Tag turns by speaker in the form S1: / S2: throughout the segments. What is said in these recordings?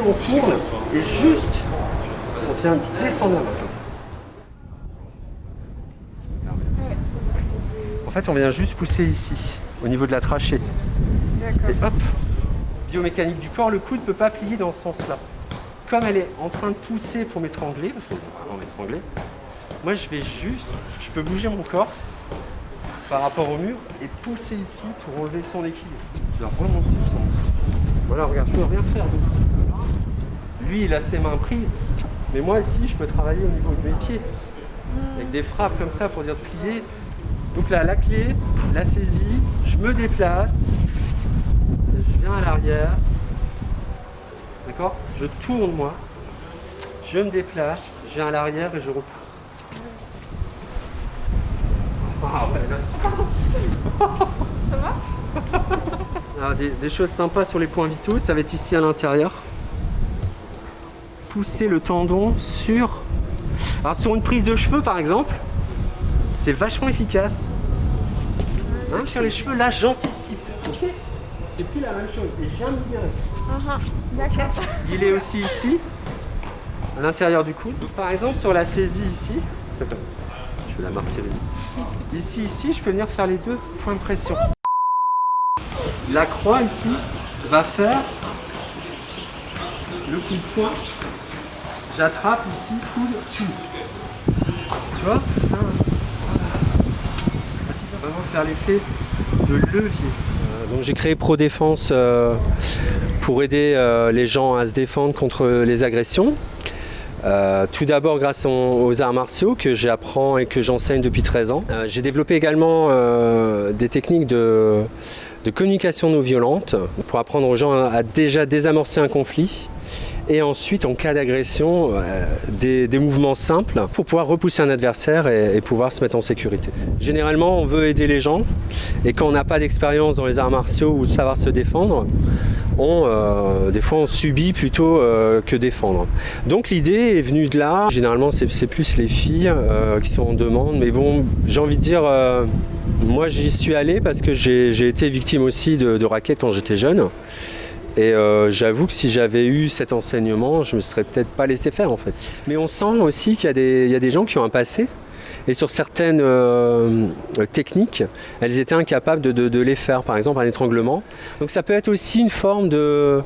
S1: on tourne et juste, on vient descendre la main. En fait, on vient juste pousser ici, au niveau de la trachée. Et hop, biomécanique du corps, le coude ne peut pas plier dans ce sens-là. Comme elle est en train de pousser pour m'étrangler, parce qu'elle faut vraiment m'étrangler, moi je vais juste, je peux bouger mon corps par rapport au mur et pousser ici pour enlever son équilibre. Je vais remonter son... Voilà, regarde, je peux rien faire. Lui, il a ses mains prises, mais moi ici, je peux travailler au niveau de mes pieds. Avec des frappes comme ça pour dire de plier. Donc là, la clé, la saisie, je me déplace, je viens à l'arrière, d'accord? Je tourne moi, je me déplace, je viens à l'arrière et je repousse. Ah ouais, là.
S2: Ça va?
S1: Alors, des choses sympas sur les points vitaux, ça va être ici à l'intérieur. Pousser le tendon sur... Alors sur une prise de cheveux par exemple, c'est vachement efficace. Hein, sur les cheveux là, j'anticipe. Ok, c'est plus la même chose. Et je viens de libérer.
S2: D'accord.
S1: Il est aussi ici, à l'intérieur du coude. Donc, par exemple sur la saisie ici, je vais la martyriser. Ici, je peux venir faire les deux points de pression. La croix ici va faire le coup de poing. J'attrape ici, coude, tout. Tu vois? Vraiment faire l'effet de levier. Donc j'ai créé Pro Défense pour aider les gens à se défendre contre les agressions. Tout d'abord grâce aux arts martiaux que j'apprends et que j'enseigne depuis 13 ans. J'ai développé également des techniques de communication non violente pour apprendre aux gens à déjà désamorcer un conflit. Et ensuite, en cas d'agression, des mouvements simples pour pouvoir repousser un adversaire et pouvoir se mettre en sécurité. Généralement, on veut aider les gens et quand on n'a pas d'expérience dans les arts martiaux ou de savoir se défendre, des fois on subit plutôt que défendre. Donc l'idée est venue de là. Généralement, c'est plus les filles qui sont en demande. Mais bon, j'ai envie de dire, moi j'y suis allé parce que j'ai été victime aussi de raquettes quand j'étais jeune. Et j'avoue que si j'avais eu cet enseignement, je ne me serais peut-être pas laissé faire en fait. Mais on sent aussi qu'il y a des gens qui ont un passé et sur certaines techniques, elles étaient incapables de les faire, par exemple un étranglement. Donc ça peut être aussi une forme de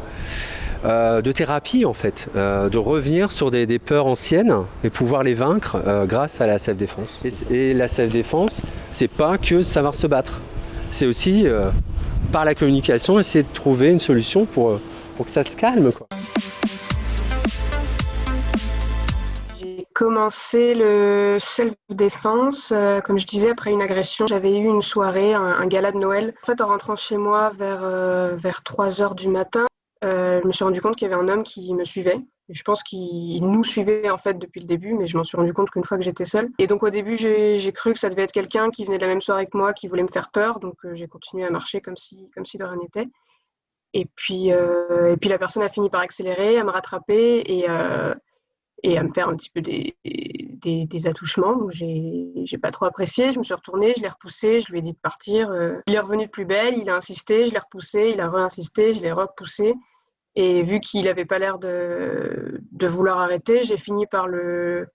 S1: thérapie en fait, de revenir sur des peurs anciennes et pouvoir les vaincre grâce à la self-défense. Et la self-défense, c'est pas que savoir se battre, c'est aussi par la communication, essayer de trouver une solution pour que ça se calme, quoi.
S2: J'ai commencé le self-défense, comme je disais, après une agression. J'avais eu une soirée, un gala de Noël. En fait, en rentrant chez moi vers 3 heures du matin, je me suis rendu compte qu'il y avait un homme qui me suivait. Et je pense qu'il nous suivait en fait depuis le début, mais je m'en suis rendu compte qu'une fois que j'étais seule. Et donc au début, j'ai cru que ça devait être quelqu'un qui venait de la même soirée que moi, qui voulait me faire peur. Donc j'ai continué à marcher comme si de rien n'était. Et puis la personne a fini par accélérer, à me rattraper et à me faire un petit peu des attouchements. Donc j'ai pas trop apprécié. Je me suis retournée, je l'ai repoussé, je lui ai dit de partir. Il est revenu de plus belle, il a insisté, je l'ai repoussé, il a re-insisté, je l'ai repoussé. Et vu qu'il n'avait pas l'air de vouloir arrêter, j'ai fini par le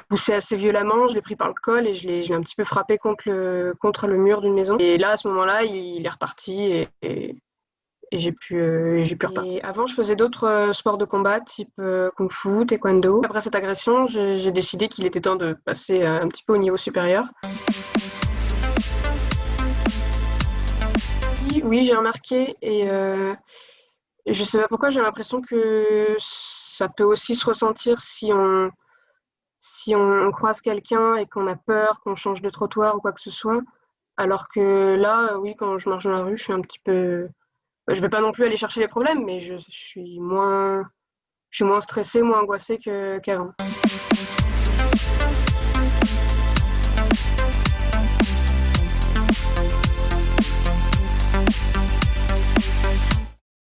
S2: pousser assez violemment. Je l'ai pris par le col et je l'ai un petit peu frappé contre le mur d'une maison. Et là, à ce moment-là, il est reparti et j'ai pu repartir. Et avant, je faisais d'autres sports de combat, type kung-fu, taekwondo. Après cette agression, j'ai décidé qu'il était temps de passer un petit peu au niveau supérieur. Oui, j'ai remarqué et je sais pas pourquoi, j'ai l'impression que ça peut aussi se ressentir si on croise quelqu'un et qu'on a peur, qu'on change de trottoir ou quoi que ce soit. Alors que là, oui, quand je marche dans la rue, je suis un petit peu... Je vais pas non plus aller chercher les problèmes, mais je suis moins stressée, moins angoissée qu'avant.